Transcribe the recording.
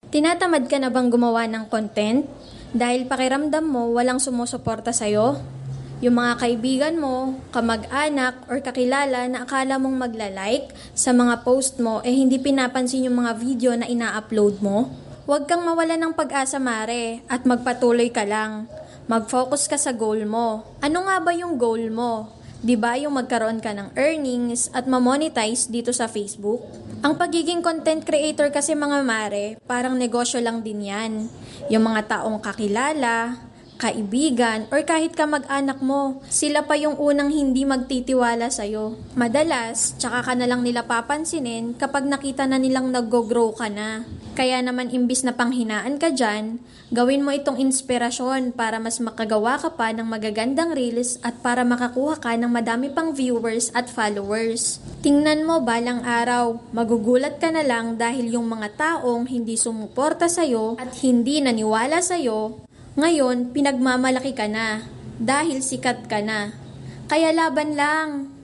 Tinatamad ka na bang gumawa ng content? Dahil pakiramdam mo walang sumusuporta sa'yo? Yung mga kaibigan mo, kamag-anak, or kakilala na akala mong magla-like sa mga post mo hindi pinapansin yung mga video na ina-upload mo? Huwag kang mawala ng pag-asa, Mare, at magpatuloy ka lang. Mag-focus ka sa goal mo. Ano nga ba yung goal mo? 'Di ba yung magkaroon ka ng earnings at ma-monetize dito sa Facebook? Ang pagiging content creator kasi mga mare, parang negosyo lang din yan. Yung mga taong kakilala, kaibigan, or kahit kamag-anak mo, sila pa yung unang hindi magtitiwala sa'yo. Madalas, tsaka ka na lang nila papansinin kapag nakita na nilang nag-grow ka na. Kaya naman imbis na panghinaan ka dyan, gawin mo itong inspirasyon para mas makagawa ka pa ng magagandang reels at para makakuha ka ng madami pang viewers at followers. Tingnan mo balang araw, magugulat ka na lang dahil yung mga taong hindi sumuporta sa'yo at hindi naniwala sa'yo, ngayon pinagmamalaki ka na dahil sikat ka na. Kaya laban lang!